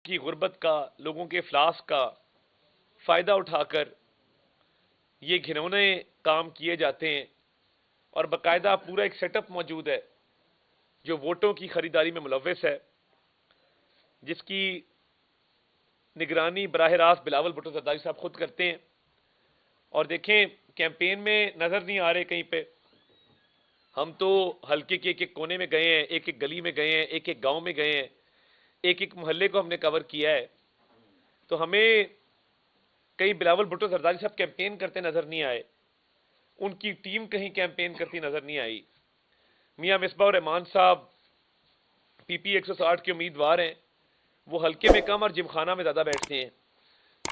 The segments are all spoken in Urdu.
کی غربت کا، لوگوں کے افلاس کا فائدہ اٹھا کر یہ گھنونے کام کیے جاتے ہیں، اور باقاعدہ پورا ایک سیٹ اپ موجود ہے جو ووٹوں کی خریداری میں ملوث ہے، جس کی نگرانی براہ راست بلاول بھٹو زرداری صاحب خود کرتے ہیں۔ اور دیکھیں کیمپین میں نظر نہیں آ رہے کہیں پہ، ہم تو حلقے کے ایک ایک کونے میں گئے ہیں، ایک ایک گلی میں گئے ہیں، ایک ایک گاؤں میں گئے ہیں، ایک ایک محلے کو ہم نے کور کیا ہے، تو ہمیں کہیں بلاول بھٹو زرداری صاحب کیمپین کرتے نظر نہیں آئے، ان کی ٹیم کہیں کیمپین کرتی نظر نہیں آئی۔ میاں مصباح الرحمان صاحب پی پی 160 کے امیدوار ہیں، وہ حلقے میں کم اور جم خانہ میں زیادہ بیٹھتے ہیں،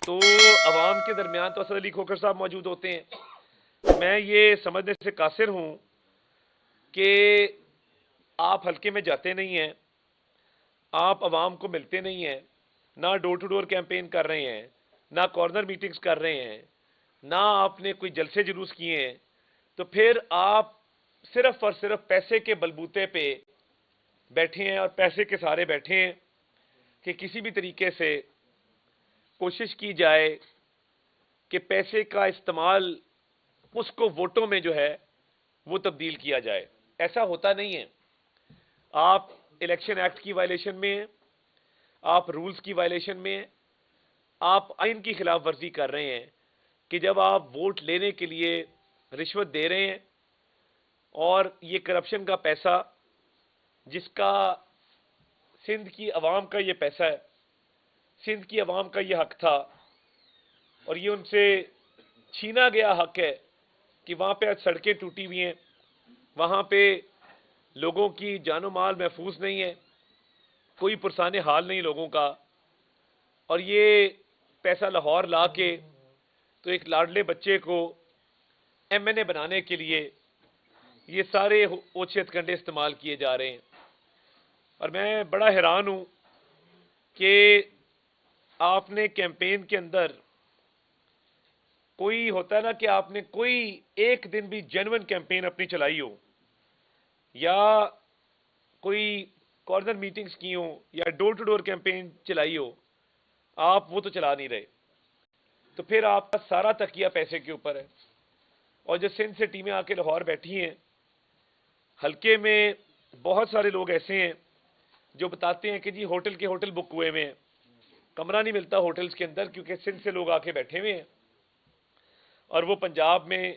تو عوام کے درمیان تو اسد علی کھوکھر صاحب موجود ہوتے ہیں۔ میں یہ سمجھنے سے قاصر ہوں کہ آپ حلقے میں جاتے نہیں ہیں، آپ عوام کو ملتے نہیں ہیں، نہ ڈور ٹو ڈور کیمپین کر رہے ہیں، نہ کارنر میٹنگز کر رہے ہیں، نہ آپ نے کوئی جلسے جلوس کیے ہیں، تو پھر آپ صرف اور صرف پیسے کے بلبوتے پہ بیٹھے ہیں اور پیسے کے سہارے بیٹھے ہیں کہ کسی بھی طریقے سے کوشش کی جائے کہ پیسے کا استعمال اس کو ووٹوں میں جو ہے وہ تبدیل کیا جائے۔ ایسا ہوتا نہیں ہے۔ آپ الیکشن ایکٹ کی وائلیشن میں ہیں، آپ رولز کی وائلیشن میں ہیں، آپ آئین کی خلاف ورزی کر رہے ہیں کہ جب آپ ووٹ لینے کے لیے رشوت دے رہے ہیں، اور یہ کرپشن کا پیسہ جس کا سندھ کی عوام کا یہ پیسہ ہے، سندھ کی عوام کا یہ حق تھا، اور یہ ان سے چھینا گیا حق ہے کہ وہاں پہ آج سڑکیں ٹوٹی ہوئی ہیں، وہاں پہ لوگوں کی جان و مال محفوظ نہیں ہے، کوئی پرسان حال نہیں لوگوں کا، اور یہ پیسہ لاہور لا کے تو ایک لاڈلے بچے کو ایم این اے بنانے کے لیے یہ سارے اوچھت کنڈے استعمال کیے جا رہے ہیں۔ اور میں بڑا حیران ہوں کہ آپ نے کیمپین کے اندر کوئی ہوتا ہے نا کہ آپ نے کوئی ایک دن بھی جینوئن کیمپین اپنی چلائی ہو، یا کوئی کارنر میٹنگز کی ہوں، یا ڈور ٹو ڈور کیمپین چلائی ہو، آپ وہ تو چلا نہیں رہے، تو پھر آپ کا سارا تکیہ پیسے کے اوپر ہے۔ اور جو سندھ سے ٹیمیں آ کے لاہور بیٹھی ہیں، حلقے میں بہت سارے لوگ ایسے ہیں جو بتاتے ہیں کہ جی ہوٹل کے ہوٹل بک ہوئے ہوئے ہیں، کمرہ نہیں ملتا ہوٹلز کے اندر کیونکہ سندھ سے لوگ آ کے بیٹھے ہوئے ہیں، اور وہ پنجاب میں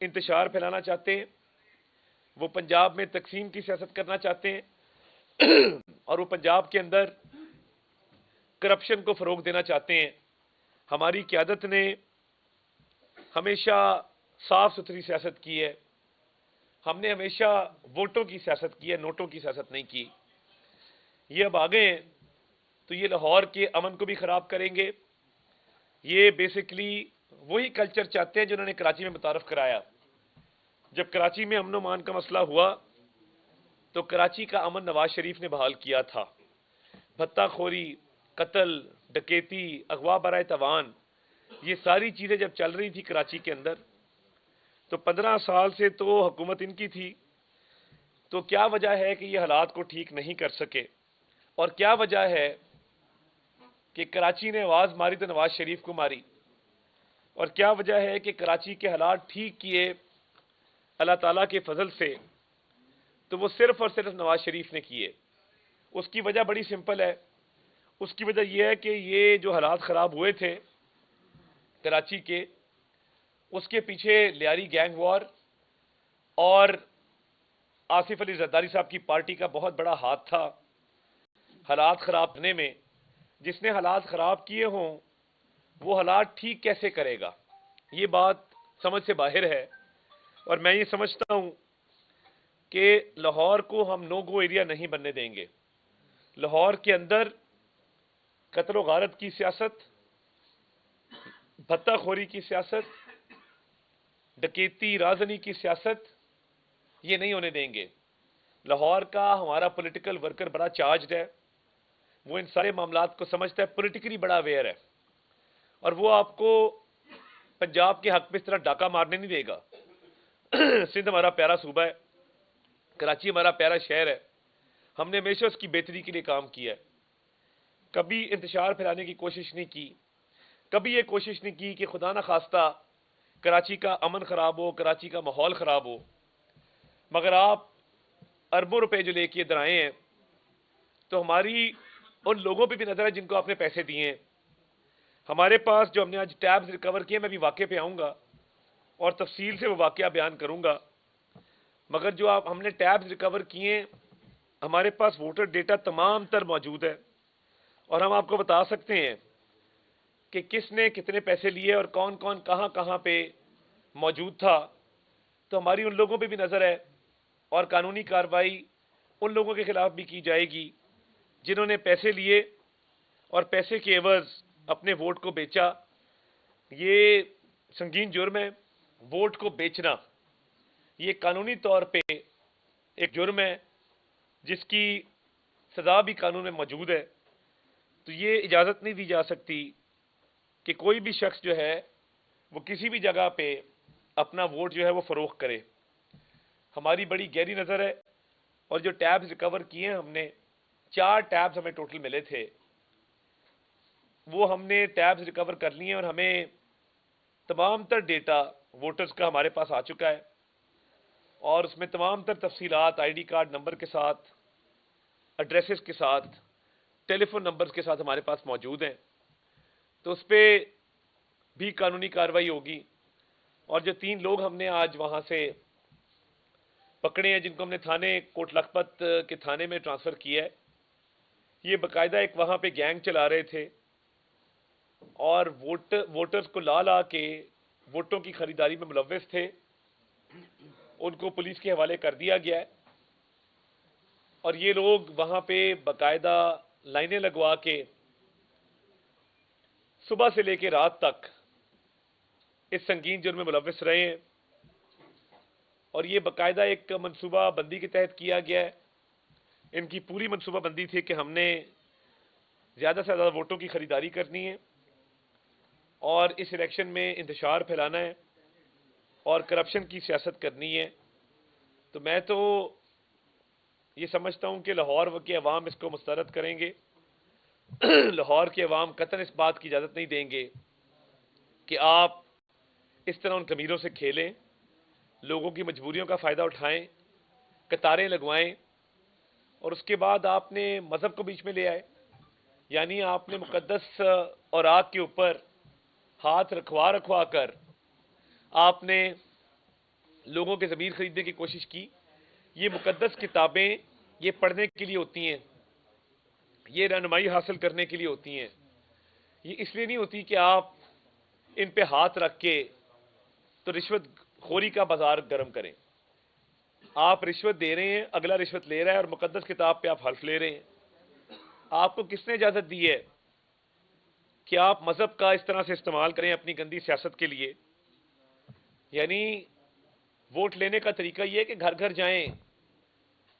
انتشار پھیلانا چاہتے ہیں، وہ پنجاب میں تقسیم کی سیاست کرنا چاہتے ہیں، اور وہ پنجاب کے اندر کرپشن کو فروغ دینا چاہتے ہیں۔ ہماری قیادت نے ہمیشہ صاف ستھری سیاست کی ہے، ہم نے ہمیشہ ووٹوں کی سیاست کی ہے، نوٹوں کی سیاست نہیں کی۔ یہ اب آگے ہیں تو یہ لاہور کے امن کو بھی خراب کریں گے۔ یہ بیسیکلی وہی کلچر چاہتے ہیں جو انہوں نے کراچی میں متعارف کرایا۔ جب کراچی میں امن و امان کا مسئلہ ہوا تو کراچی کا امن نواز شریف نے بحال کیا تھا۔ بھتہ خوری، قتل، ڈکیتی، اغوا برائے تاوان، یہ ساری چیزیں جب چل رہی تھی کراچی کے اندر، تو 15 سال سے تو حکومت ان کی تھی، تو کیا وجہ ہے کہ یہ حالات کو ٹھیک نہیں کر سکے؟ اور کیا وجہ ہے کہ کراچی نے آواز ماری تو نواز شریف کو ماری؟ اور کیا وجہ ہے کہ کراچی کے حالات ٹھیک کیے اللہ تعالیٰ کے فضل سے تو وہ صرف اور صرف نواز شریف نے کیے؟ اس کی وجہ بڑی سمپل ہے۔ اس کی وجہ یہ ہے کہ یہ جو حالات خراب ہوئے تھے کراچی کے، اس کے پیچھے لیاری گینگ وار اور آصف علی زرداری صاحب کی پارٹی کا بہت بڑا ہاتھ تھا حالات خراب کرنے میں۔ جس نے حالات خراب کیے ہوں وہ حالات ٹھیک کیسے کرے گا؟ یہ بات سمجھ سے باہر ہے، اور میں یہ سمجھتا ہوں کہ لاہور کو ہم نو گو ایریا نہیں بننے دیں گے۔ لاہور کے اندر قتل و غارت کی سیاست، بھتہ خوری کی سیاست، ڈکیتی رازنی کی سیاست، یہ نہیں ہونے دیں گے۔ لاہور کا ہمارا پولیٹیکل ورکر بڑا چارجڈ ہے، وہ ان سارے معاملات کو سمجھتا ہے، پولیٹیکلی بڑا اویئر ہے، اور وہ آپ کو پنجاب کے حق پہ اس طرح ڈاکہ مارنے نہیں دے گا۔ سندھ ہمارا پیارا صوبہ ہے، کراچی ہمارا پیارا شہر ہے، ہم نے ہمیشہ اس کی بہتری کے لیے کام کیا ہے۔ کبھی انتشار پھیلانے کی کوشش نہیں کی، کبھی یہ کوشش نہیں کی کہ خدا نہ خواستہ کراچی کا امن خراب ہو، کراچی کا ماحول خراب ہو۔ مگر آپ اربوں روپے جو لے کے ادھر آئے ہیں، تو ہماری ان لوگوں پہ بھی نظر ہے جن کو آپ نے پیسے دیے ہیں۔ ہمارے پاس جو ہم نے آج ٹیبز ریکور کیے، میں بھی واقعے پہ آؤں گا اور تفصیل سے وہ واقعہ بیان کروں گا، مگر جو ہم نے ٹیبز ریکور کیے ہیں، ہمارے پاس ووٹر ڈیٹا تمام تر موجود ہے، اور ہم آپ کو بتا سکتے ہیں کہ کس نے کتنے پیسے لیے اور کون کون کہاں کہاں پہ موجود تھا۔ تو ہماری ان لوگوں پہ بھی نظر ہے، اور قانونی کارروائی ان لوگوں کے خلاف بھی کی جائے گی جنہوں نے پیسے لیے اور پیسے کے عوض اپنے ووٹ کو بیچا۔ یہ سنگین جرم ہے، ووٹ کو بیچنا۔ یہ قانونی طور پہ ایک جرم ہے جس کی سزا بھی قانون میں موجود ہے۔ تو یہ اجازت نہیں دی جا سکتی کہ کوئی بھی شخص جو ہے وہ کسی بھی جگہ پہ اپنا ووٹ جو ہے وہ فروخت کرے۔ ہماری بڑی گہری نظر ہے، اور جو ٹیبز ریکور کیے ہیں ہم نے، 4 ٹیبز ہمیں ٹوٹل ملے تھے، وہ ہم نے ٹیبز ریکور کر لیے ہیں، اور ہمیں تمام تر ڈیٹا ووٹرز کا ہمارے پاس آ چکا ہے، اور اس میں تمام تر تفصیلات آئی ڈی کارڈ نمبر کے ساتھ، ایڈریسز کے ساتھ، ٹیلی فون نمبرز کے ساتھ ہمارے پاس موجود ہیں۔ تو اس پہ بھی قانونی کارروائی ہوگی۔ اور جو 3 لوگ ہم نے آج وہاں سے پکڑے ہیں، جن کو ہم نے تھانے کوٹ لکھپت کے تھانے میں ٹرانسفر کیا ہے، یہ باقاعدہ ایک وہاں پہ گینگ چلا رہے تھے، اور ووٹرز کو لا لا کے ووٹوں کی خریداری میں ملوث تھے۔ ان کو پولیس کے حوالے کر دیا گیا ہے، اور یہ لوگ وہاں پہ باقاعدہ لائنیں لگوا کے صبح سے لے کے رات تک اس سنگین جرم میں ملوث رہے ہیں، اور یہ باقاعدہ ایک منصوبہ بندی کے تحت کیا گیا ہے۔ ان کی پوری منصوبہ بندی تھی کہ ہم نے زیادہ سے زیادہ ووٹوں کی خریداری کرنی ہے، اور اس الیکشن میں انتشار پھیلانا ہے، اور کرپشن کی سیاست کرنی ہے۔ تو میں تو یہ سمجھتا ہوں کہ لاہور کے عوام اس کو مسترد کریں گے۔ لاہور کے عوام قطعاً اس بات کی اجازت نہیں دیں گے کہ آپ اس طرح ان ضمیروں سے کھیلیں، لوگوں کی مجبوریوں کا فائدہ اٹھائیں، قطاریں لگوائیں، اور اس کے بعد آپ نے مذہب کو بیچ میں لے آئے۔ یعنی آپ نے مقدس اوراق کے اوپر ہاتھ رکھوا کر آپ نے لوگوں کے ضمیر خریدنے کی کوشش کی۔ یہ مقدس کتابیں یہ پڑھنے کے لیے ہوتی ہیں، یہ رہنمائی حاصل کرنے کے لیے ہوتی ہیں، یہ اس لیے نہیں ہوتی کہ آپ ان پہ ہاتھ رکھ کے تو رشوت خوری کا بازار گرم کریں۔ آپ رشوت دے رہے ہیں، اگلا رشوت لے رہا ہے، اور مقدس کتاب پہ آپ حلف لے رہے ہیں۔ آپ کو کس نے اجازت دی ہے کہ آپ مذہب کا اس طرح سے استعمال کریں اپنی گندی سیاست کے لیے؟ یعنی ووٹ لینے کا طریقہ یہ ہے کہ گھر گھر جائیں،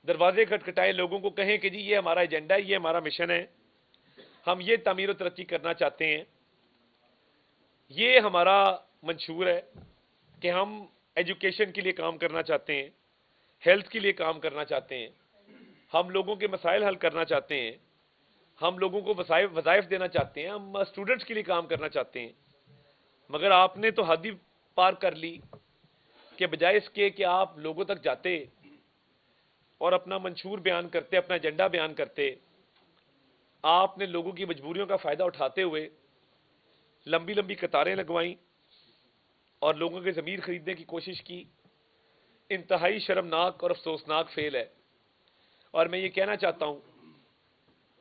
دروازے کھٹکھٹائیں، لوگوں کو کہیں کہ جی یہ ہمارا ایجنڈا ہے، یہ ہمارا مشن ہے، ہم یہ تعمیر و ترقی کرنا چاہتے ہیں، یہ ہمارا منشور ہے کہ ہم ایجوکیشن کے لیے کام کرنا چاہتے ہیں، ہیلتھ کے لیے کام کرنا چاہتے ہیں، ہم لوگوں کے مسائل حل کرنا چاہتے ہیں، ہم لوگوں کو وظائف دینا چاہتے ہیں، ہم اسٹوڈنٹس کے لیے کام کرنا چاہتے ہیں۔ مگر آپ نے تو حد ہی پار کر لی کہ بجائے اس کے کہ آپ لوگوں تک جاتے اور اپنا منشور بیان کرتے، اپنا ایجنڈا بیان کرتے، آپ نے لوگوں کی مجبوریوں کا فائدہ اٹھاتے ہوئے لمبی لمبی قطاریں لگوائیں اور لوگوں کے ضمیر خریدنے کی کوشش کی۔ انتہائی شرمناک اور افسوسناک فعل ہے، اور میں یہ کہنا چاہتا ہوں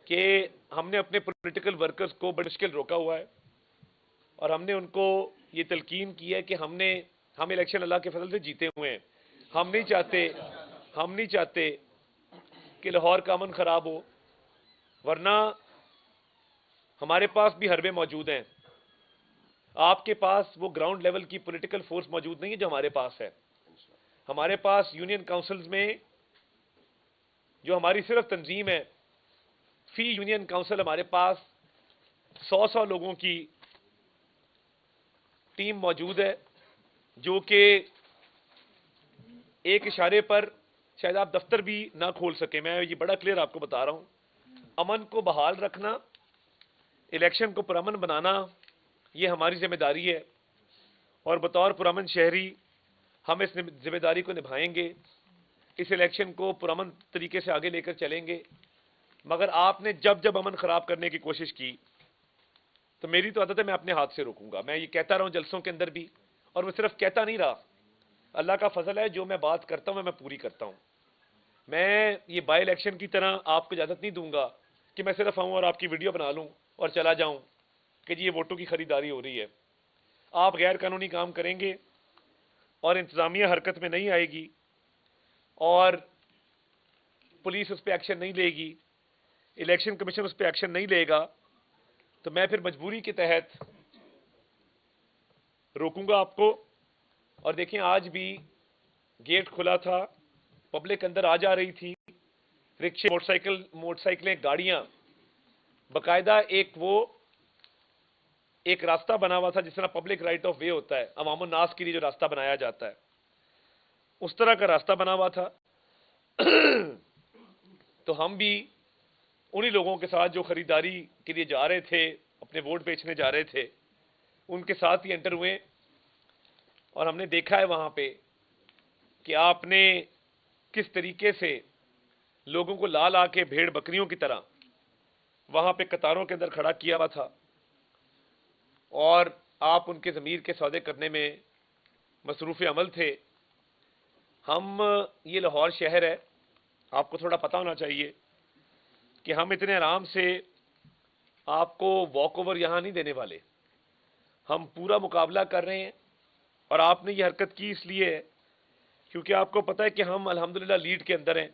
کہ ہم نے اپنے پولیٹیکل ورکرز کو بڑی مشکل روکا ہوا ہے، اور ہم نے ان کو یہ تلقین کی ہے کہ ہم الیکشن اللہ کے فضل سے جیتے ہوئے ہیں۔ ہم نہیں چاہتے کہ لاہور کا امن خراب ہو، ورنہ ہمارے پاس بھی حربے موجود ہیں۔ آپ کے پاس وہ گراؤنڈ لیول کی پولیٹیکل فورس موجود نہیں ہے جو ہمارے پاس ہے۔ ہمارے پاس یونین کاؤنسلز میں جو ہماری صرف تنظیم ہے، فی یونین کاؤنسل ہمارے پاس 100 لوگوں کی ٹیم موجود ہے، جو کہ ایک اشارے پر شاید آپ دفتر بھی نہ کھول سکیں۔ میں یہ بڑا کلیئر آپ کو بتا رہا ہوں۔ امن کو بحال رکھنا الیکشن کو پرامن بنانا یہ ہماری ذمہ داری ہے، اور بطور پرامن شہری ہم اس ذمہ داری کو نبھائیں گے، اس الیکشن کو پرامن طریقے سے آگے لے کر چلیں گے۔ مگر آپ نے جب جب امن خراب کرنے کی کوشش کی تو میری تو عادت ہے، میں اپنے ہاتھ سے روکوں گا۔ میں یہ کہتا رہا ہوں جلسوں کے اندر بھی، اور میں صرف کہتا نہیں رہا، اللہ کا فضل ہے، جو میں بات کرتا ہوں میں پوری کرتا ہوں۔ میں یہ بائی الیکشن کی طرح آپ کو اجازت نہیں دوں گا کہ میں صرف آؤں اور آپ کی ویڈیو بنا لوں اور چلا جاؤں کہ جی یہ ووٹوں کی خریداری ہو رہی ہے۔ آپ غیر قانونی کام کریں گے اور انتظامیہ حرکت میں نہیں آئے گی اور پولیس اس پہ ایکشن نہیں لے گی، الیکشن کمیشن اس پہ ایکشن نہیں لے گا، تو میں پھر مجبوری کے تحت روکوں گا آپ کو۔ اور دیکھیں آج بھی گیٹ کھلا تھا، پبلک اندر آ جا رہی تھی، رکشے، موٹر سائیکلیں، گاڑیاں، باقاعدہ ایک راستہ بنا ہوا تھا جس طرح پبلک رائٹ آف وے ہوتا ہے، عوام الناس کے لیے جو راستہ بنایا جاتا ہے، اس طرح کا راستہ بنا ہوا تھا۔ تو ہم بھی انہی لوگوں کے ساتھ جو خریداری کے لیے جا رہے تھے، اپنے ووٹ بیچنے جا رہے تھے، ان کے ساتھ ہی انٹر ہوئے، اور ہم نے دیکھا ہے وہاں پہ کہ آپ نے کس طریقے سے لوگوں کو لا لا کے بھیڑ بکریوں کی طرح وہاں پہ قطاروں کے اندر کھڑا کیا ہوا تھا، اور آپ ان کے ضمیر کے سودے کرنے میں مصروف عمل تھے۔ یہ لاہور شہر ہے، آپ کو تھوڑا پتہ ہونا چاہیے کہ ہم اتنے آرام سے آپ کو واک اوور یہاں نہیں دینے والے، ہم پورا مقابلہ کر رہے ہیں۔ اور آپ نے یہ حرکت کی اس لیے ہے کیونکہ آپ کو پتہ ہے کہ ہم الحمدللہ لیڈ کے اندر ہیں،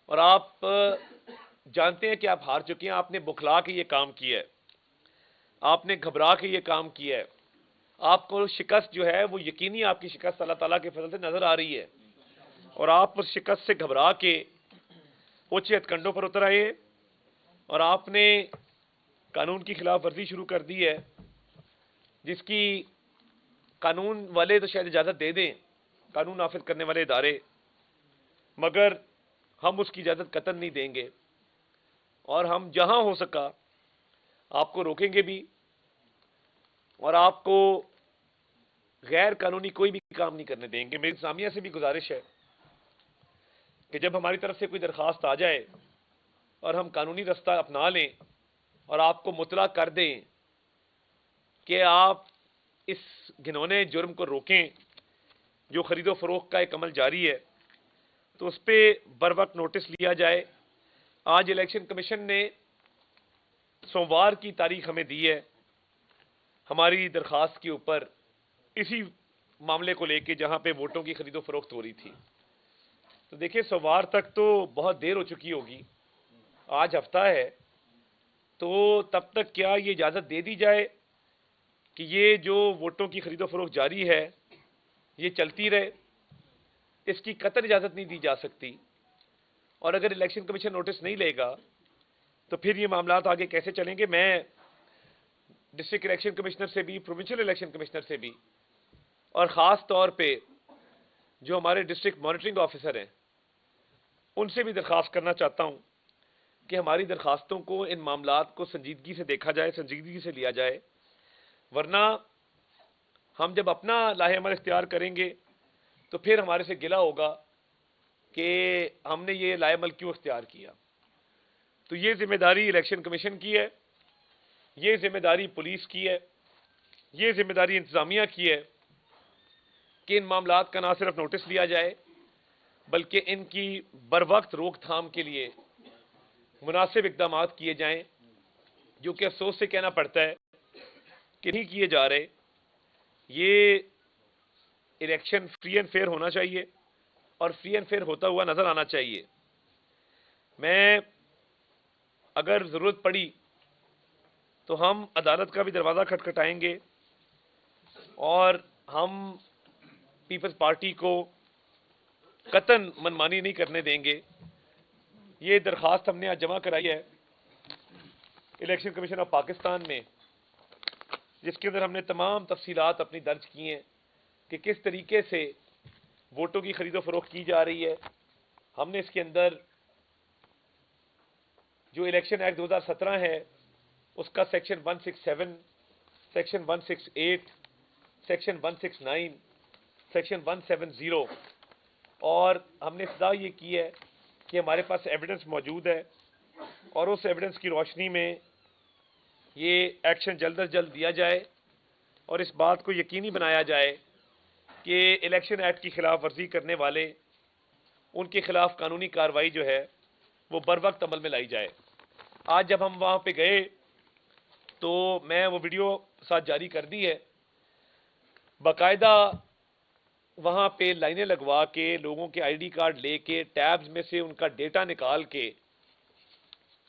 اور آپ جانتے ہیں کہ آپ ہار چکے ہیں۔ آپ نے بکھلا کے یہ کام کیا ہے، آپ نے گھبرا کے یہ کام کیا ہے، آپ کو شکست جو ہے وہ یقینی آپ کی شکست اللہ تعالیٰ کے فضل سے نظر آ رہی ہے، اور آپ اس شکست سے گھبرا کے اونچے ہتھ کنڈوں پر اتر آئے، اور آپ نے قانون کی خلاف ورزی شروع کر دی ہے، جس کی قانون والے تو شاید اجازت دے دیں، قانون نافذ کرنے والے ادارے، مگر ہم اس کی اجازت قطعاً نہیں دیں گے، اور ہم جہاں ہو سکا آپ کو روکیں گے بھی، اور آپ کو غیر قانونی کوئی بھی کام نہیں کرنے دیں گے۔ میری انتظامیہ سے بھی گزارش ہے کہ جب ہماری طرف سے کوئی درخواست آ جائے اور ہم قانونی رستہ اپنا لیں اور آپ کو مطلع کر دیں کہ آپ اس گھنونے جرم کو روکیں جو خرید و فروخت کا ایک عمل جاری ہے، تو اس پہ بر وقت نوٹس لیا جائے۔ آج الیکشن کمیشن نے سوموار کی تاریخ ہمیں دی ہے ہماری درخواست کے اوپر، اسی معاملے کو لے کے جہاں پہ ووٹوں کی خرید و فروخت ہو رہی تھی۔ تو دیکھیں سوموار تک تو بہت دیر ہو چکی ہوگی، آج ہفتہ ہے، تو تب تک کیا یہ اجازت دے دی جائے کہ یہ جو ووٹوں کی خرید و فروخت جاری ہے یہ چلتی رہے؟ اس کی قطعی اجازت نہیں دی جا سکتی، اور اگر الیکشن کمیشن نوٹس نہیں لے گا تو پھر یہ معاملات آگے کیسے چلیں گے؟ میں ڈسٹرکٹ الیکشن کمشنر سے بھی، پروونشل الیکشن کمشنر سے بھی، اور خاص طور پہ جو ہمارے ڈسٹرکٹ مانیٹرنگ آفیسر ہیں ان سے بھی درخواست کرنا چاہتا ہوں کہ ہماری درخواستوں کو، ان معاملات کو سنجیدگی سے دیکھا جائے، سنجیدگی سے لیا جائے، ورنہ ہم جب اپنا لاہ عمل اختیار کریں گے تو پھر ہمارے سے گلہ ہوگا کہ ہم نے یہ لاہ عمل کیوں اختیار کیا۔ تو یہ ذمہ داری الیکشن کمیشن کی ہے، یہ ذمہ داری پولیس کی ہے، یہ ذمہ داری انتظامیہ کی ہے کہ ان معاملات کا نہ صرف نوٹس لیا جائے بلکہ ان کی بر وقت روک تھام کے لیے مناسب اقدامات کیے جائیں، جو کہ افسوس سے کہنا پڑتا ہے کہ نہیں کیے جا رہے۔ یہ الیکشن فری اینڈ فیئر ہونا چاہیے اور فری اینڈ فیئر ہوتا ہوا نظر آنا چاہیے۔ میں اگر ضرورت پڑی تو ہم عدالت کا بھی دروازہ کھٹکھٹائیں گے، اور ہم پیپلز پارٹی کو قطعاً منمانی نہیں کرنے دیں گے۔ یہ درخواست ہم نے آج جمع کرائی ہے الیکشن کمیشن آف پاکستان میں، جس کے اندر ہم نے تمام تفصیلات اپنی درج کی ہیں کہ کس طریقے سے ووٹوں کی خرید و فروخت کی جا رہی ہے۔ ہم نے اس کے اندر جو الیکشن ایکٹ 2017 ہے اس کا سیکشن 167، سیکشن 168، سیکشن 169، سیکشن 170، اور ہم نے سزا یہ کی ہے کہ ہمارے پاس ایویڈنس موجود ہے اور اس ایویڈنس کی روشنی میں یہ ایکشن جلد از جلد دیا جائے اور اس بات کو یقینی بنایا جائے کہ الیکشن ایکٹ کی خلاف ورزی کرنے والے ان کے خلاف قانونی کارروائی جو ہے وہ بر وقت عمل میں لائی جائے۔ آج جب ہم وہاں پہ گئے تو میں وہ ویڈیو ساتھ جاری کر دی ہے، باقاعدہ وہاں پہ لائنیں لگوا کے لوگوں کے آئی ڈی کارڈ لے کے ٹیبز میں سے ان کا ڈیٹا نکال کے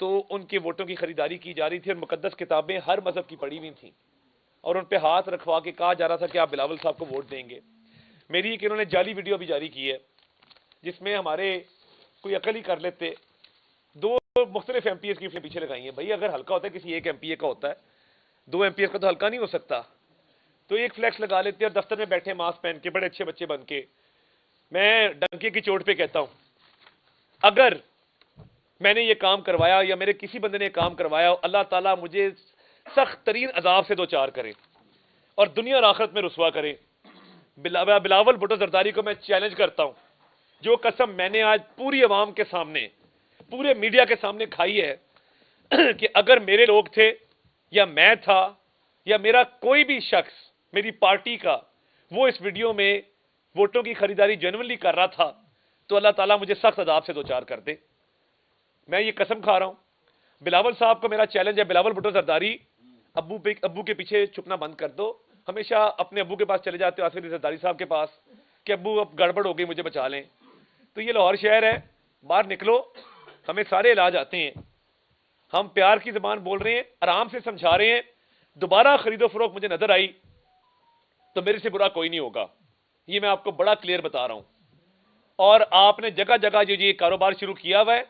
تو ان کے ووٹوں کی خریداری کی جا رہی تھی، اور مقدس کتابیں ہر مذہب کی پڑھی ہوئی تھیں اور ان پہ ہاتھ رکھوا کے کہا جا رہا تھا کہ آپ بلاول صاحب کو ووٹ دیں گے۔ میری ایک انہوں نے جعلی ویڈیو بھی جاری کی ہے جس میں ہمارے کوئی عقل ہی کر لیتے دو مختلف ایم پی ایس کی پیچھے لگائی ہیں۔ بھائی اگر ہلکا ہوتا ہے کسی ایک ایم پی اے کا ہوتا ہے، دو ایم پی ایس کا تو ہلکا نہیں ہو سکتا، تو ایک فلیکس لگا لیتے اور دفتر میں بیٹھے ماسک پہن کے بڑے اچھے بچے بن کے۔ میں ڈنکے کی چوٹ پہ کہتا ہوں، اگر میں نے یہ کام کروایا یا میرے کسی بندے نے یہ کام کروایا، اللہ تعالیٰ مجھے سخت ترین عذاب سے دوچار کرے اور دنیا اور آخرت میں رسوا کرے۔ بلاول بھٹو زرداری کو میں چیلنج کرتا ہوں، جو قسم میں نے آج پوری عوام کے سامنے پورے میڈیا کے سامنے کھائی ہے کہ اگر میرے لوگ تھے یا میں تھا یا میرا کوئی بھی شخص میری پارٹی کا وہ اس ویڈیو میں ووٹوں کی خریداری جنرلی کر رہا تھا تو اللہ تعالیٰ مجھے سخت عذاب سے دوچار کر دے۔ میں یہ قسم کھا رہا ہوں۔ بلاول صاحب کو میرا چیلنج ہے، بلاول بھٹو زرداری ابو کے پیچھے چھپنا بند کر دو۔ ہمیشہ اپنے ابو کے پاس چلے جاتے ہو، آصف علی زرداری صاحب کے پاس، کہ ابو اب گڑبڑ ہو گئی مجھے بچا لیں۔ تو یہ لاہور شہر ہے، باہر نکلو، ہمیں سارے علاج آتے ہیں، ہم پیار کی زبان بول رہے ہیں، آرام سے سمجھا رہے ہیں۔ دوبارہ خرید و فروخت مجھے نظر آئی تو میرے سے برا کوئی نہیں ہوگا، یہ میں آپ کو بڑا کلیئر بتا رہا ہوں۔ اور آپ نے جگہ جگہ جو یہ کاروبار شروع کیا ہوا ہے،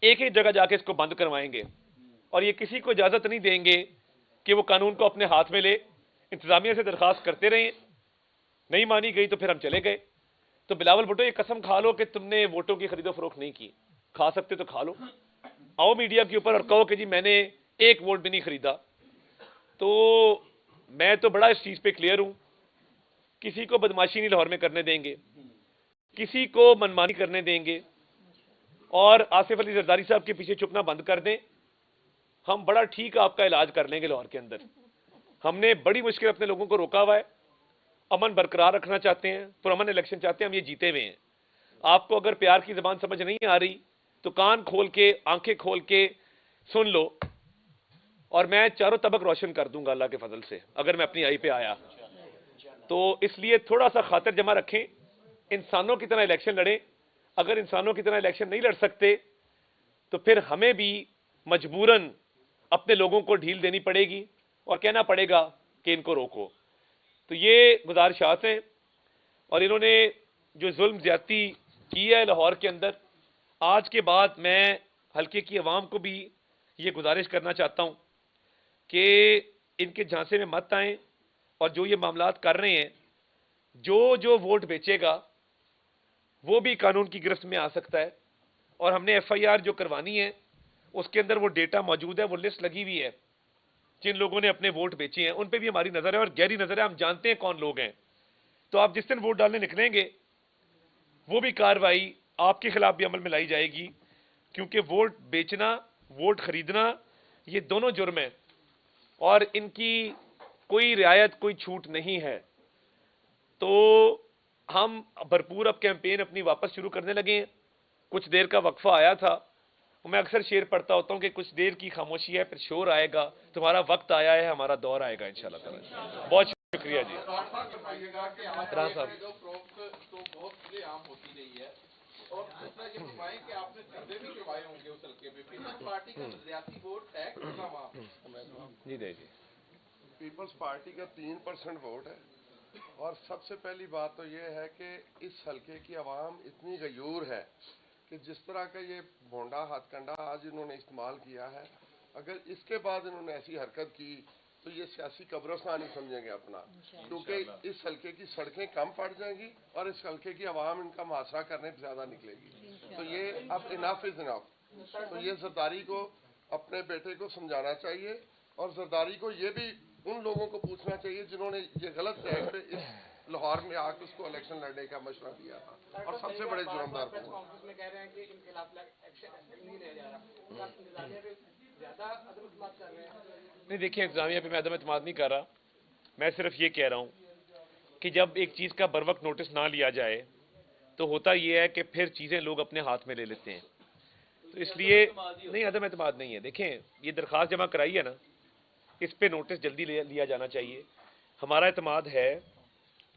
ایک ایک جگہ جا کے اس کو بند کروائیں گے، اور یہ کسی کو اجازت نہیں دیں گے کہ وہ قانون کو اپنے ہاتھ میں لے۔ انتظامیہ سے درخواست کرتے رہے، نہیں مانی گئی تو پھر ہم چلے گئے۔ تو بلاول بھٹو یہ قسم کھا لو کہ تم نے ووٹوں کی خرید و فروخت نہیں کی، کھا سکتے تو کھا لو، آؤ میڈیا کے اوپر اور کہو کہ جی میں نے ایک ووٹ بھی نہیں خریدا۔ تو میں تو بڑا اس چیز پہ کلیئر ہوں، کسی کو بدماشی نہیں لاہور میں کرنے دیں گے، کسی کو منمانی کرنے دیں گے، اور آصف علی زرداری صاحب کے پیچھے چھپنا بند کر دیں۔ ہم بڑا ٹھیک آپ کا علاج کر لیں گے لاہور کے اندر۔ ہم نے بڑی مشکل اپنے لوگوں کو روکا ہوا ہے، امن برقرار رکھنا چاہتے ہیں، پرامن الیکشن چاہتے ہیں، ہم یہ جیتے ہوئے ہیں۔ آپ کو اگر پیار کی زبان سمجھ نہیں آ رہی تو کان کھول کے آنکھیں کھول کے سن لو، اور میں چاروں طبق روشن کر دوں گا اللہ کے فضل سے اگر میں اپنی آئی پہ آیا تو۔ اس لیے تھوڑا سا خاطر جمع رکھیں، انسانوں کی طرح الیکشن لڑیں۔ اگر انسانوں کی طرح الیکشن نہیں لڑ سکتے تو پھر ہمیں بھی مجبوراً اپنے لوگوں کو ڈھیل دینی پڑے گی اور کہنا پڑے گا کہ ان کو روکو۔ تو یہ گزارشات ہیں، اور انہوں نے جو ظلم زیادتی کی ہے لاہور کے اندر، آج کے بعد میں حلقے کی عوام کو بھی یہ گزارش کرنا چاہتا ہوں کہ ان کے جھانسے میں مت آئیں، اور جو یہ معاملات کر رہے ہیں، جو ووٹ بیچے گا وہ بھی قانون کی گرفت میں آ سکتا ہے۔ اور ہم نے ایف آئی آر جو کروانی ہے اس کے اندر وہ ڈیٹا موجود ہے، وہ لسٹ لگی ہوئی ہے جن لوگوں نے اپنے ووٹ بیچے ہیں، ان پہ بھی ہماری نظر ہے اور گہری نظر ہے، ہم جانتے ہیں کون لوگ ہیں۔ تو آپ جس دن ووٹ ڈالنے نکلیں گے وہ بھی کارروائی آپ کے خلاف بھی عمل میں لائی جائے گی، کیونکہ ووٹ بیچنا، ووٹ خریدنا، یہ دونوں جرم ہیں اور ان کی کوئی رعایت، کوئی چھوٹ نہیں ہے۔ تو ہم بھرپور اب کیمپین اپنی واپس شروع کرنے لگے ہیں۔ کچھ دیر کا وقفہ آیا تھا، میں اکثر شعر پڑھتا ہوتا ہوں کہ کچھ دیر کی خاموشی ہے پھر شور آئے گا، تمہارا وقت آیا ہے، ہمارا دور آئے گا انشاءاللہ تعالی۔ بہت شکریہ جی۔ راہ صاحب تو بہت کھلے عام ہوتی رہی ہے، اور دوسرا یہ فرمائیں کہ آپ نے سروے بھی کروائے ہوں گے اس حلقے میں، پیپلز پارٹی کا نظریاتی ووٹ ہے کتنا وہاں؟ جی دے جی۔ پیپلز پارٹی کا 3% ووٹ ہے، اور سب سے پہلی بات تو یہ ہے کہ اس حلقے کی عوام اتنی غیور ہے کہ جس طرح کا یہ بھونڈا ہاتھ کنڈا آج انہوں نے استعمال کیا ہے، اگر اس کے بعد انہوں نے ایسی حرکت کی تو یہ سیاسی قبرستان ہی سمجھیں گے اپنا، کیونکہ اس حلقے کی سڑکیں کم پڑ جائیں گی اور اس حلقے کی عوام ان کا محاصرہ کرنے زیادہ نکلے گی۔ تو یہ اب انف از انف، تو یہ زرداری کو اپنے بیٹے کو سمجھانا چاہیے اور زرداری کو یہ بھی ان لوگوں کو پوچھنا چاہیے جنہوں نے یہ غلط ٹیگ پہ اس لاہور میں آ کے اس کو الیکشن لڑنے کا مشورہ دیا تھا، اور سب سے بڑے جرمدار کو نہیں دیکھیں، انتظامیہ پہ میں عدم اعتماد نہیں کر رہا، میں صرف یہ کہہ رہا ہوں کہ جب ایک چیز کا بروقت نوٹس نہ لیا جائے تو ہوتا یہ ہے کہ پھر چیزیں لوگ اپنے ہاتھ میں لے لیتے ہیں. تو اس لیے نہیں، عدم اعتماد نہیں ہے. دیکھیں، یہ درخواست جمع کرائی ہے نا، اس پہ نوٹس جلدی لیا جانا چاہیے. ہمارا اعتماد ہے،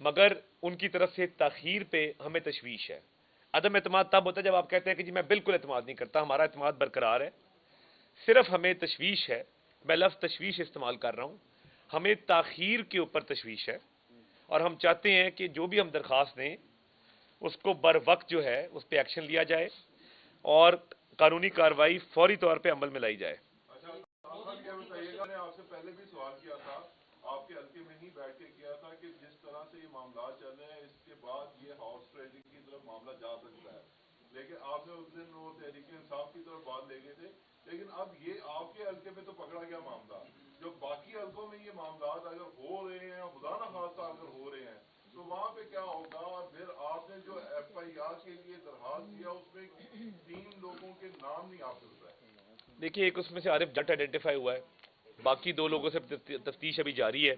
مگر ان کی طرف سے تاخیر پہ ہمیں تشویش ہے. عدم اعتماد تب ہوتا ہے جب آپ کہتے ہیں کہ جی میں بالکل اعتماد نہیں کرتا. ہمارا اعتماد برقرار ہے، صرف ہمیں تشویش ہے. میں لفظ تشویش استعمال کر رہا ہوں. ہمیں تاخیر کے اوپر تشویش ہے، اور ہم چاہتے ہیں کہ جو بھی ہم درخواست دیں اس کو بر وقت جو ہے اس پہ ایکشن لیا جائے اور قانونی کارروائی فوری طور پہ عمل میں لائی جائے. میں نے آپ سے پہلے بھی سوال کیا تھا، آپ کے حلقے میں ہی بیٹھ کے کیا تھا کہ جس طرح سے یہ معاملات چل رہے ہیں اس کے بعد یہ ہارس ٹریڈنگ کی طرف معاملہ جا سکتا ہے، لیکن آپ نے اس دن وہ تحریک انصاف کی طرف بات لے گئے تھے. لیکن اب یہ آپ کے حلقے میں تو پکڑا گیا معاملہ، جو باقی حلقوں میں یہ معاملات اگر ہو رہے ہیں، خدا نہ خواستہ اگر ہو رہے ہیں، تو وہاں پہ کیا ہوگا؟ اور پھر آپ نے جو ایف آئی آر کے لیے درخواست دیا اس میں 3 لوگوں کے نام نہیں آپ مل رہے. دیکھیے، ایک اس میں سے عارف جٹ آئیڈینٹیفائی ہوا ہے، باقی 2 لوگوں سے تفتیش ابھی جاری ہے.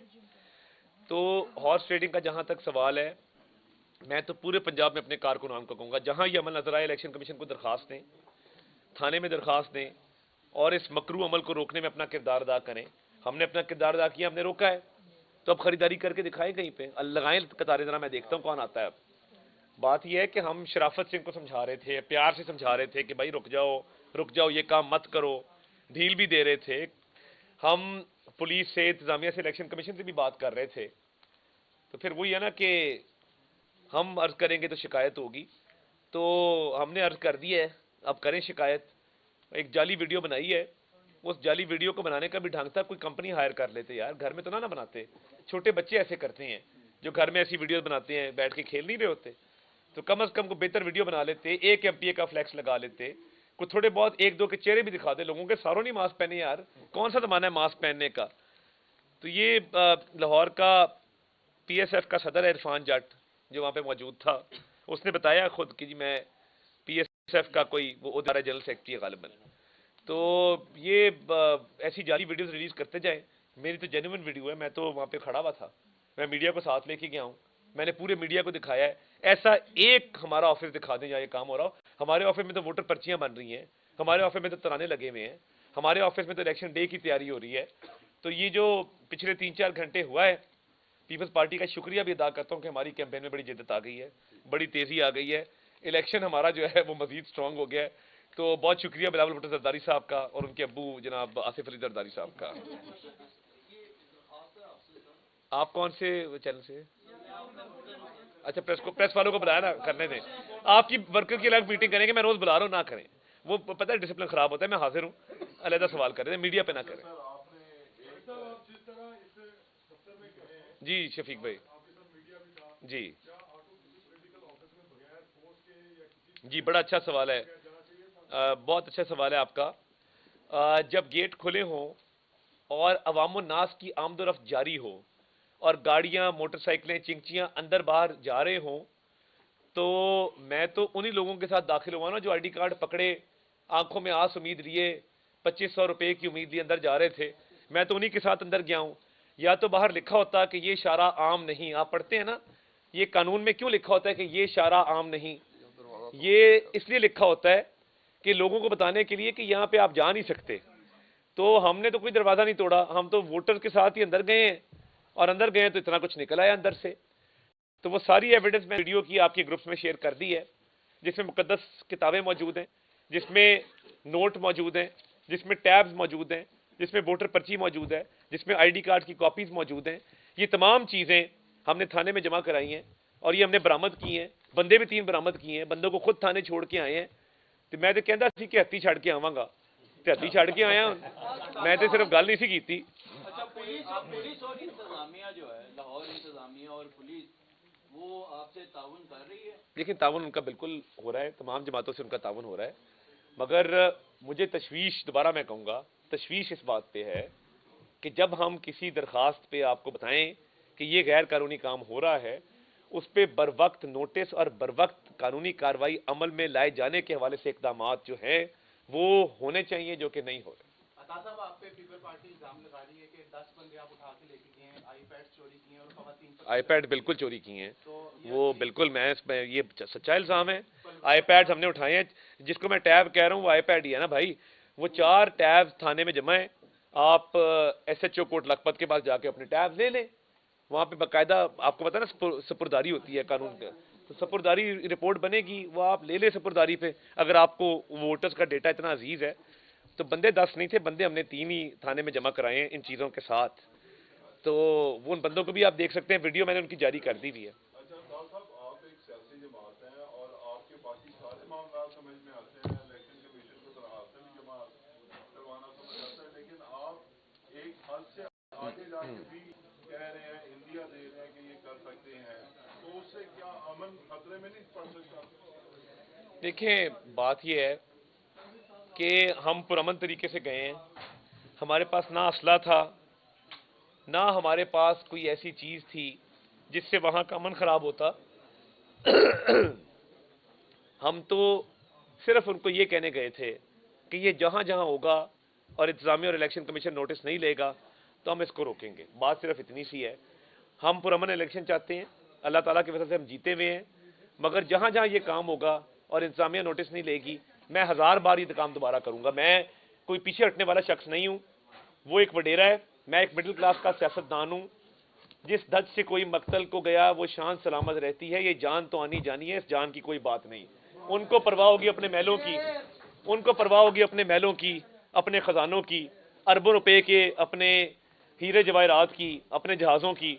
تو ہارس ٹریڈنگ کا جہاں تک سوال ہے، میں تو پورے پنجاب میں اپنے کارکنان کو کہوں گا جہاں یہ عمل نظر آئے الیکشن کمیشن کو درخواست دیں، تھانے میں درخواست دیں اور اس مکروہ عمل کو روکنے میں اپنا کردار ادا کریں. ہم نے اپنا کردار ادا کیا، ہم نے روکا ہے، تو اب خریداری کر کے دکھائیں کہیں پہ، لگائیں قطاریں، ذرا میں دیکھتا ہوں کون آتا ہے. اب بات یہ ہے کہ ہم شرافت سے ان کو سمجھا رہے تھے، پیار سے سمجھا رہے تھے کہ بھائی رک جاؤ، یہ کام مت کرو، ڈھیل بھی دے رہے تھے. ہم پولیس سے، انتظامیہ سے، الیکشن کمیشن سے بھی بات کر رہے تھے. تو پھر وہی ہے نا کہ ہم عرض کریں گے تو شکایت ہوگی، تو ہم نے عرض کر دی ہے، اب کریں شکایت. ایک جعلی ویڈیو بنائی ہے، اس جعلی ویڈیو کو بنانے کا بھی ڈھنگ تھا، کوئی کمپنی ہائر کر لیتے یار، گھر میں تو نہ بناتے. چھوٹے بچے ایسے کرتے ہیں جو گھر میں ایسی ویڈیوز بناتے ہیں، بیٹھ کے کھیل نہیں رہے ہوتے. تو کم از کم کو بہتر ویڈیو بنا لیتے، 1 MPA کا فلیکس لگا لیتے، کوئی تھوڑے بہت 1-2 کے چہرے بھی دکھا دے. لوگوں کے ساروں نہیں ماسک پہنے یار، کون سا زمانہ ہے ماسک پہننے کا؟ تو یہ لاہور کا PSF کا صدر ہے عرفان جٹ، جو وہاں پہ موجود تھا، اس نے بتایا خود کہ جی میں PSF کا کوئی وہ ادارہ جنرل سیکرٹری ہے غالباً. تو یہ ایسی جعلی ویڈیوز ریلیز کرتے جائیں. میری تو جینوئن ویڈیو ہے، میں تو وہاں پہ کھڑا ہوا تھا، میں میڈیا کو ساتھ لے کے گیا ہوں، میں نے پورے میڈیا کو دکھایا ہے. ایسا ایک ہمارا آفس دکھا دیں جہاں یہ کام ہو رہا ہو. ہمارے آفس میں تو ووٹر پرچیاں بن رہی ہیں، ہمارے آفس میں تو ترانے لگے ہوئے ہیں، ہمارے آفس میں تو الیکشن ڈے کی تیاری ہو رہی ہے. تو یہ جو پچھلے 3-4 گھنٹے ہوا ہے، پیپلز پارٹی کا شکریہ بھی ادا کرتا ہوں کہ ہماری کیمپین میں بڑی جدت آ گئی ہے، بڑی تیزی آ گئی ہے، الیکشن ہمارا جو ہے وہ مزید سٹرونگ ہو گیا ہے. تو بہت شکریہ بلاول بھٹو زرداری صاحب کا اور ان کے ابو جناب آصف علی زرداری صاحب کا. آپ کون سے چینل سے؟ اچھا، پریس والوں کو بلایا نا، کرنے دیں. آپ کی ورکر کی الگ میٹنگ کریں گے، میں روز بلا رہا ہوں، نہ کریں. وہ پتہ ہے ڈسپلن خراب ہوتا ہے. میں حاضر ہوں، علیحدہ سوال کریں، میڈیا پہ نہ کریں. جی شفیق بھائی، جی جی، بڑا اچھا سوال ہے، بہت اچھا سوال ہے آپ کا. جب گیٹ کھلے ہوں اور عوام الناس کی آمد و رفت جاری ہو اور گاڑیاں، موٹر سائیکلیں، چنگچیاں اندر باہر جا رہے ہوں، تو میں تو انہی لوگوں کے ساتھ داخل ہوا نا جو ID کارڈ پکڑے، آنکھوں میں آس امید لیے، 2500 روپے کی امید لیے اندر جا رہے تھے. میں تو انہی کے ساتھ اندر گیا ہوں. یا تو باہر لکھا ہوتا کہ یہ اشارہ عام نہیں، آپ پڑھتے ہیں نا، یہ قانون میں کیوں لکھا ہوتا ہے کہ یہ اشارہ عام نہیں؟ یہ اس لیے لکھا ہوتا ہے کہ لوگوں کو بتانے کے لیے کہ یہاں پہ آپ جا نہیں سکتے. تو ہم نے تو کوئی دروازہ نہیں توڑا، ہم تو ووٹر کے ساتھ ہی اندر گئے ہیں، اور اندر گئے تو اتنا کچھ نکل آیا اندر سے. تو وہ ساری ایویڈنس میں ویڈیو کی آپ کے گروپس میں شیئر کر دی ہے، جس میں مقدس کتابیں موجود ہیں، جس میں نوٹ موجود ہیں، جس میں ٹیبز موجود ہیں، جس میں ووٹر پرچی موجود ہے، جس میں ID کارڈ کی کاپیز موجود ہیں. یہ تمام چیزیں ہم نے تھانے میں جمع کرائی ہیں اور یہ ہم نے برآمد کی ہیں. بندے بھی 3 برآمد کیے ہیں، بندوں کو خود تھانے چھوڑ کے آئے ہیں. تو میں تو کہتا سی کہ ہتھی چھڑ کے آواں گا، تے ہتھی چھڑ کے آیا ہوں، میں تو صرف گل نہیں سی کیتی. اچھا، پولیس اور انتظامیہ جو ہے، لاہور انتظامیہ اور پولیس، وہ آپ سے تعاون کر رہی ہے؟ لیکن تعاون ان کا بالکل ہو رہا ہے، تمام جماعتوں سے ان کا تعاون ہو رہا ہے. مگر مجھے تشویش، دوبارہ میں کہوں گا، تشویش اس بات پہ ہے کہ جب ہم کسی درخواست پہ آپ کو بتائیں کہ یہ غیر قانونی کام ہو رہا ہے، اس پہ بر وقت نوٹس اور بر وقت قانونی کارروائی عمل میں لائے جانے کے حوالے سے اقدامات جو ہیں وہ ہونے چاہیے، جو کہ نہیں ہو رہے۔ عطا صاحب، آپ پہ پیپل پارٹی الزام لگا رہی ہے کہ 10 بندے آپ اٹھا کے لے کے گئے ہیں، آئی پیڈ چوری کیے ہیں اور خواتین پر آئی پیڈ بالکل چوری کیے ہیں، وہ بالکل میں اس میں یہ سچا الزام ہے۔ آئی پیڈ ہم نے اٹھائے ہیں، جس کو میں ٹیب کہہ رہا ہوں وہ آئی پیڈ ہی ہے نا بھائی، وہ 4 ٹیب تھانے میں جمع ہیں، آپ S H O Kot Lakhpat کے پاس جا کے اپنے ٹیب لے لیں، وہاں پہ باقاعدہ آپ کو پتا نا سپرداری ہوتی ہے قانون کا، تو سپرداری رپورٹ بنے گی، وہ آپ لے لیں سپرداری پہ۔ اگر آپ کو ووٹرز کا ڈیٹا اتنا عزیز ہے تو بندے 10 نہیں تھے، بندے ہم نے 3 ہی تھانے میں جمع کرائے ہیں ان چیزوں کے ساتھ، تو وہ ان بندوں کو بھی آپ دیکھ سکتے ہیں، ویڈیو میں نے ان کی جاری کر دی ہوئی ہے۔ اچھا ڈاکٹر صاحب، آپ ایک سیاسی جماعت ہیں اور آپ کے باقی سارے معاملات سمجھ میں آتے ہیں، الیکشن کمیشن کو درخواستیں بھی جمع کروانا سمجھ آتا ہے، لیکن آپ ایک حد سے آگے جا کے بھی کہہ رہے ہیں، انڈیا دے رہے ہیں کہ یہ کر سکتے ہیں، تو اس سے کیا امن خطرے میں نہیں پڑ سکتا؟ دیکھیں بات یہ ہے کہ ہم پرامن طریقے سے گئے ہیں، ہمارے پاس نہ اسلحہ تھا، نہ ہمارے پاس کوئی ایسی چیز تھی جس سے وہاں کا امن خراب ہوتا۔ ہم تو صرف ان کو یہ کہنے گئے تھے کہ یہ جہاں جہاں ہوگا اور انتظامیہ اور الیکشن کمیشن نوٹس نہیں لے گا تو ہم اس کو روکیں گے، بات صرف اتنی سی ہے۔ ہم پرامن الیکشن چاہتے ہیں، اللہ تعالیٰ کی وجہ سے ہم جیتے ہوئے ہیں، مگر جہاں جہاں یہ کام ہوگا اور انتظامیہ نوٹس نہیں لے گی، میں 1000 بار یہ کام دوبارہ کروں گا۔ میں کوئی پیچھے ہٹنے والا شخص نہیں ہوں، وہ ایک وڈیرا ہے، میں ایک مڈل کلاس کا سیاستدان ہوں۔ جس دھج سے کوئی مقتل کو گیا وہ شان سلامت رہتی ہے، یہ جان تو آنی جانی ہے، اس جان کی کوئی بات نہیں۔ ان کو پرواہ ہوگی اپنے محلوں کی، ان کو پرواہ ہوگی اپنے محلوں کی، اپنے خزانوں کی، اربوں روپے کے، اپنے ہیرے جواہرات کی، اپنے جہازوں کی۔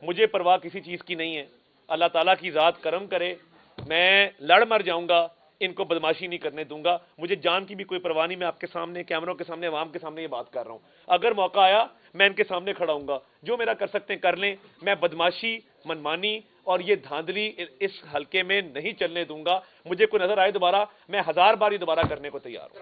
مجھے پرواہ کسی چیز کی نہیں ہے، اللہ تعالیٰ کی ذات کرم کرے، میں لڑ مر جاؤں گا، ان کو بدماشی نہیں کرنے دوں گا، مجھے جان کی بھی کوئی پرواہ نہیں۔ میں آپ کے سامنے کیمروں کے سامنے عوام کے سامنے یہ بات کر رہا ہوں، اگر موقع آیا میں ان کے سامنے کھڑا ہوں گا، جو میرا کر سکتے ہیں کر لیں، میں بدماشی، منمانی اور یہ دھاندلی اس حلقے میں نہیں چلنے دوں گا۔ مجھے کوئی نظر آئے دوبارہ، میں 1000 بار یہ دوبارہ کرنے کو تیار ہوں۔